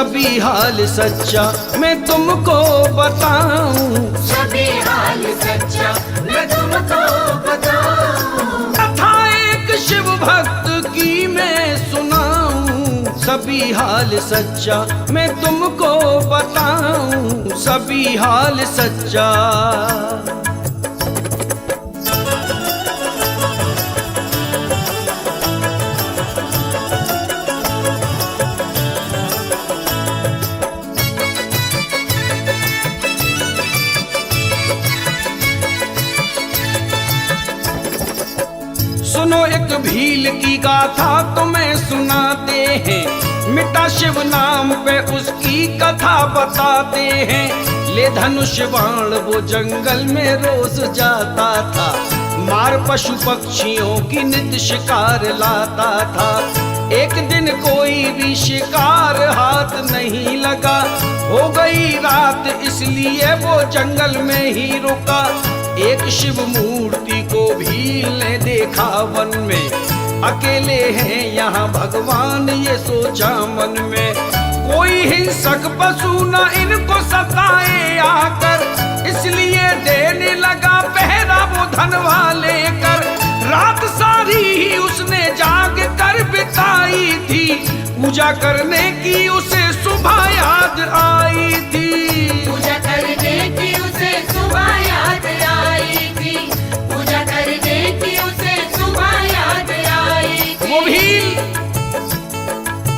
सभी हाल सच्चा मैं तुमको बताऊं, सभी हाल सच्चा मैं तुमको बताऊं। कथा एक शिव भक्त की मैं सुनाऊं, सभी हाल सच्चा मैं तुमको बताऊं, सभी हाल सच्चा। सुनो एक भील की गाथा तुम्हें सुनाते हैं, मिटा शिव नाम पे उसकी कथा बताते हैं। ले धनुष बाण वो जंगल में रोज जाता था, मार पशु पक्षियों की नित शिकार लाता था। एक दिन कोई भी शिकार हाथ नहीं लगा, हो गई रात इसलिए वो जंगल में ही रुका। एक शिव मूर्ति को भील ने देखा वन में, अकेले हैं यहाँ भगवान ये सोचा मन में। कोई हिंसक पशु न इनको सताए आकर, इसलिए देने लगा पहरा वो धनवा लेकर। रात सारी ही उसने जाग कर बिताई थी, पूजा करने की उसे सुबह याद आई थी। पूजा करने की उसे सुबह याद आई थी, पूजा करने की उसे सुबह याद आई थी। वो भील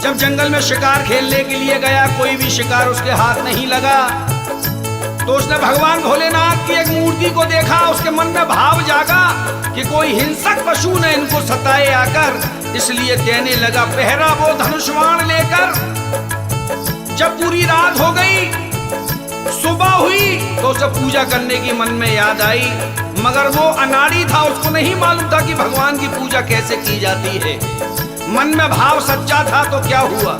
जब जंगल में शिकार खेलने के लिए गया, कोई भी शिकार उसके हाथ नहीं लगा, तो उसने भगवान भोलेनाथ की एक मूर्ति को देखा। उसके मन में भाव जागा कि कोई हिंसक पशु ने इनको सताए आकर, इसलिए देने लगा पहरा वो धनुष बाण लेकर। जब पूरी रात हो गई, सुबह हुई, तो उसे पूजा करने की मन में याद आई, मगर वो अनाड़ी था, उसको नहीं मालूम था कि भगवान की पूजा कैसे की जाती है। मन में भाव सच्चा था तो क्या हुआ,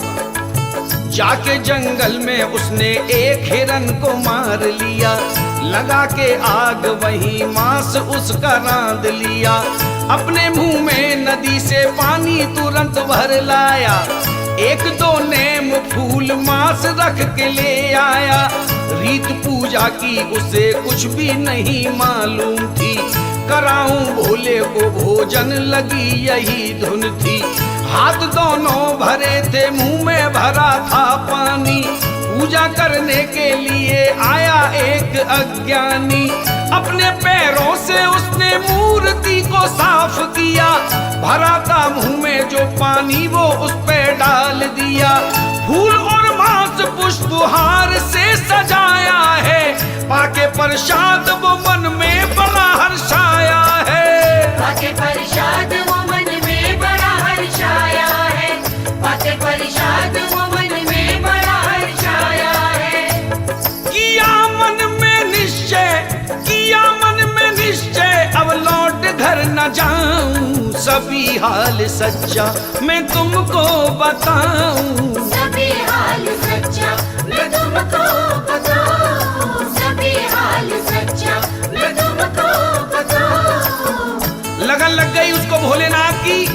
जाके जंगल में उसने एक हिरन को मार लिया, लगा के आग वही मांस उसका रांध लिया। अपने मुंह में नदी से पानी तुरंत भर लाया, एक दो नेम फूल मांस रख के ले आया। रीत पूजा की उसे कुछ भी नहीं मालूम थी, कराऊं भोले को भोजन लगी यही धुन थी। हाथ दोनों भरे थे, मुंह में भरा था पानी, पूजा करने के लिए आया एक अज्ञानी। अपने पैरों से उसने मूर्ति को साफ किया, भरा था मुंह में जो पानी वो उस पे डाल दिया। फूल और मांस पुष्पहार से सजाया है, पाके प्रसाद वो मन में बड़ा हर्षाया है। पाके प्रसाद वो मन में बड़ा हर्षाया है, पाके प्रसाद वो मन में बड़ा हर्षाया है। किया मन में निश्चय, किया मन में निश्चय, अब लौट घर न जाऊं, सभी हाल सच्चा मैं तुमको बताऊं। सभी हाल सच्चा मैं तुमको बताऊं, सभी हाल सच्चा मैं तुमको बताऊं। लगन लग गई उसको भोलेनाथ की,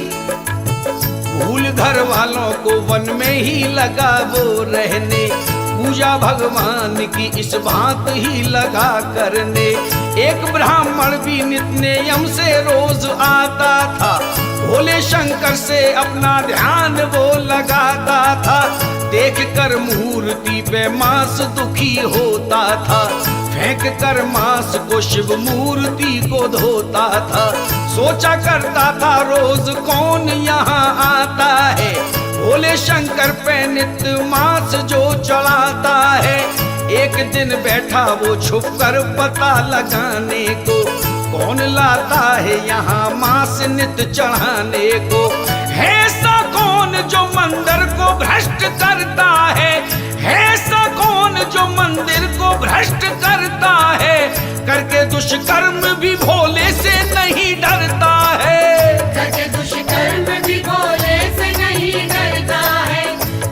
भूल घर वालों को वन में ही लगा वो रहने, पूजा भगवान की इस बात ही लगा करने। एक ब्राह्मण भी नित्य नियम से रोज आता था, भोले शंकर से अपना ध्यान वो लगाता था। देख कर मूर्ति पे मांस दुखी होता था, फेंक कर मांस को शिव मूर्ति को धोता था। सोचा करता था रोज कौन यहाँ आता है, भोले शंकर पे नित्य मांस जो चढ़ाता है। एक दिन बैठा वो छुप कर पता लगाने को, कौन लाता है यहाँ मांस नित्य चढ़ाने को। है ऐसा कौन जो मंदिर को भ्रष्ट करता है, है ऐसा कौन जो मंदिर को भ्रष्ट करता है। करके दुष्कर्म भी भोले से नहीं डरता है, करके दुष्कर्म भी भोले से नहीं डरता है,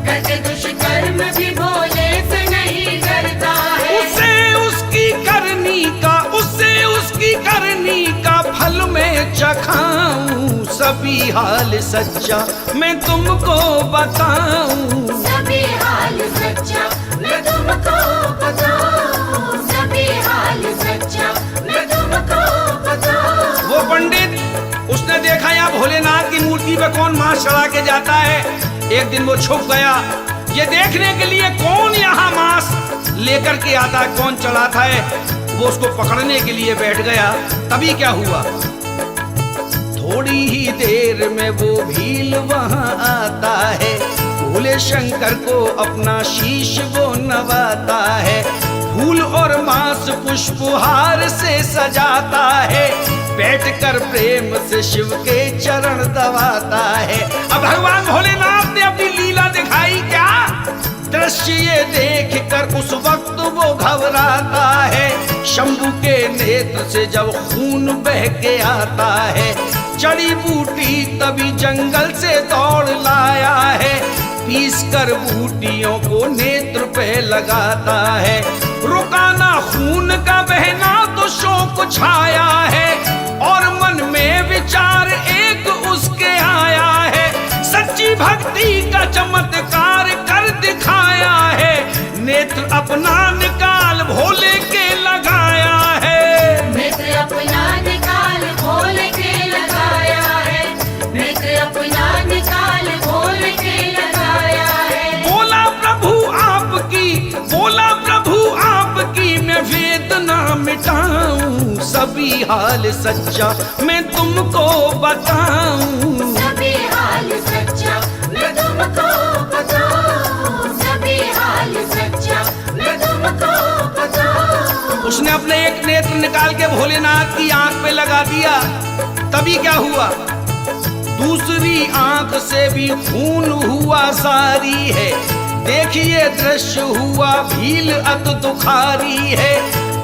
करके दुष्कर्म भी भोले से नहीं डरता है। उसे उसकी करनी का, उसे उसकी करनी का फल में चखाऊं, सभी हाल सच्चा मैं तुमको बताऊं। सभी हाल हाल सच्चा मैं तुमको बताऊं, सभी हाल सच्चा मैं तुमको बताऊं। वो पंडित उसने देखा यहाँ भोलेनाथ की मूर्ति पे कौन मांस चढ़ा के जाता है। एक दिन वो छुप गया ये देखने के लिए कौन यहाँ मांस लेकर के आता है, कौन चढ़ाता है। वो उसको पकड़ने के लिए बैठ गया। तभी क्या हुआ, थोड़ी ही देर में वो भील वहां आता है। भोले शंकर को अपना शीश वो नवाता है, फूल और मांस पुष्पहार से सजाता है। बैठकर प्रेम से शिव के चरण दबाता है। अब भगवान भोलेनाथ ने अपनी लीला दिखाई क्या, दृश्य ये देख कर उस वक्त वो घबराता है। शंभू के नेत्र से जब खून बह के आता है, जड़ी बूटी तभी जंगल से दौड़ लाया है। पीस कर बूटियों को नेत्र पे लगाता है, रुकाना खून का बहना तो शोक छाया है। और मन में विचार एक उसके आया है, सच्ची भक्ति का चमत्कार कर दिखाया है। नेत्र अपना निकाल भोले के लगाया है, नेत्र अपना निकाल भोले के लगाया है, नेत्र अपना निकाल भोले के लगाया है। बोला प्रभु आपकी मैं वेदना मिटाऊं, सभी हाल सच्चा मैं तुमको बताऊं। सभी हाल सच्चा मैं तुमको बताऊं, सभी हाल सच्चा मैं तुमको बताऊं। उसने अपने एक नेत्र निकाल के भोलेनाथ की आंख पे लगा दिया। तभी क्या हुआ, दूसरी आंख से भी खून हुआ सारी है। देखिए दृश्य हुआ भील अत दुखारी है।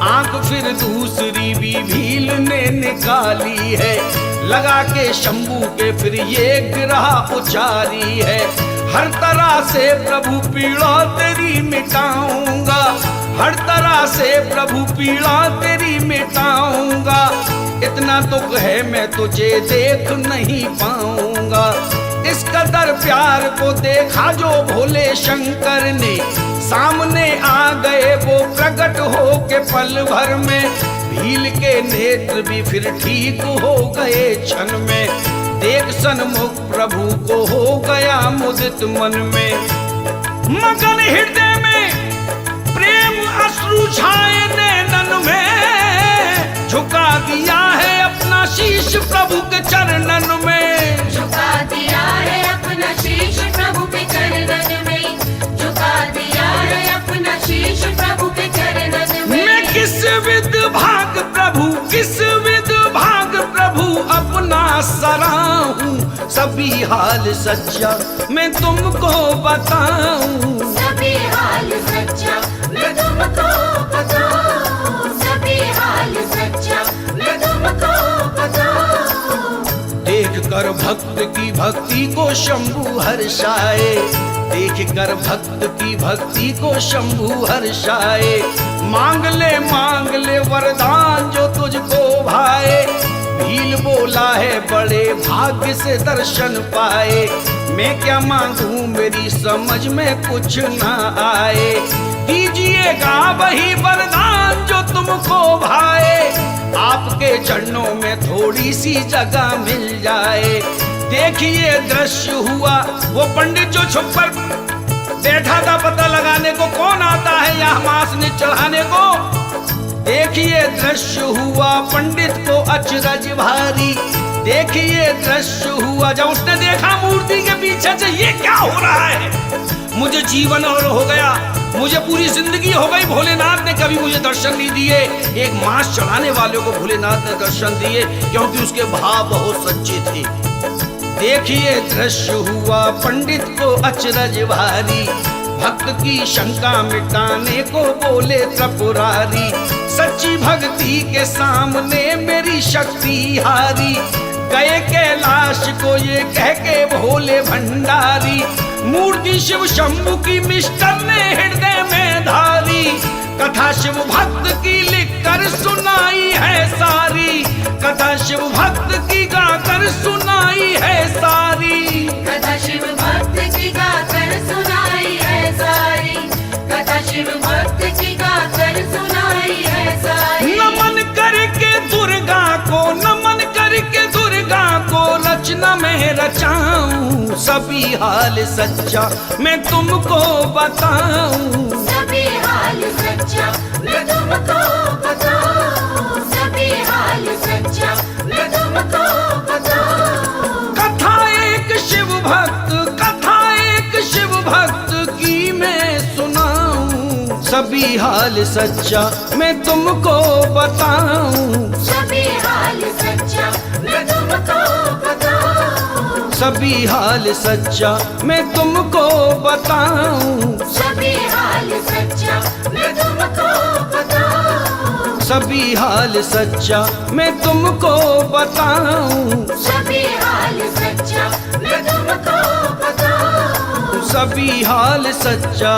आंख फिर दूसरी भी भील ने निकाली है, लगा के शंभू के फिर ये गिरह उचारी है। हर तरह से प्रभु पीड़ा तेरी मिटाऊंगा, हर तरह से प्रभु पीड़ा तेरी मिटाऊंगा। इतना दुख है मैं तुझे देख नहीं पाऊंगा। इस कदर प्यार को देखा जो भोले शंकर ने, सामने आ गए वो प्रकट हो के पल भर में। भील के नेत्र भी फिर ठीक हो गए क्षण में। देख सन्मुख प्रभु को हो गया मुदित मन में। मगन हृदय में प्रेम अश्रु छाए नैनन में, झुका दिया है अपना शीश प्रभु के चरणन में। झुका दिया है अपना शीश प्रभु के चरणन में, झुका दिया है अपना शीश प्रभु के चरणन में। मैं किस विध भाग प्रभु अपना सराहूं, सभी हाल सच्चा मैं तुमको बताऊं। सभी हाल सच्चा मैं तुमको बताऊं, सभी हाल सच्चा मैं तुमको बताऊं। देख कर भक्त की भक्ति को शंभू हर्षाए, देख कर भक्त की भक्ति को शंभू हर्षाए। मांग ले वरदान जो तुझको भाए। भील बोला है बड़े भाग्य से दर्शन पाए। मैं क्या मांगूं मेरी समझ में कुछ ना आए। दीजिएगा वही वरदान जो तुमको भाए। आपके चरणों में थोड़ी सी जगह मिल जाए। देखिए दृश्य हुआ वो पंडित जो छुप कर बैठा था पता लगाने को कौन आता है यहाँ मांस ने चढ़ाने को। देखिए दृश्य हुआ पंडित को अचरज भारी। देखिए दृश्य हुआ जब उसने देखा मूर्ति के पीछे से ये क्या हो रहा है। मुझे जीवन और हो गया, मुझे पूरी जिंदगी हो गई। भोलेनाथ ने कभी मुझे दर्शन नहीं दिए। एक मांस चढ़ाने वाले को भोलेनाथ ने दर्शन दिए क्योंकि उसके भाव बहुत सच्चे थे। देखिए दृश्य हुआ पंडित को अचरज भारी। भक्त की शंका मिटाने को बोले त्रिपुरारी। सच्ची भक्ति के सामने मेरी शक्ति हारी। गए कैलाश को ये कह के भोले भंडारी। मूर्ति शिव शंभु की मिस्टर ने हृदय में धारी। कथा शिव भक्त की लिखकर सुनाई है सारी। कथा शिव भक्त की गाकर सुनाई है सारी। कथा शिव भक्त की गाकर सुनाई है सारी। न मैं रचाऊं, सभी हाल सच्चा मैं तुमको बताऊं। सभी हाल सच्चा मैं तुमको बताऊं, सभी हाल सच्चा मैं तुमको बताऊं। कथा एक शिव भक्त, कथा एक शिव भक्त की मैं सुनाऊं, सभी हाल सच्चा मैं तुमको बताऊं। सभी हाल सच्चा मैं तुमको बताऊं, सभी हाल सच्चा मैं तुमको बताऊं। सभी हाल सच्चा मैं तुमको बताऊं। सभी हाल सच्चा मैं तुमको बताऊं। सभी हाल सच्चा मैं तुमको बताऊं। सभी हाल सच्चा।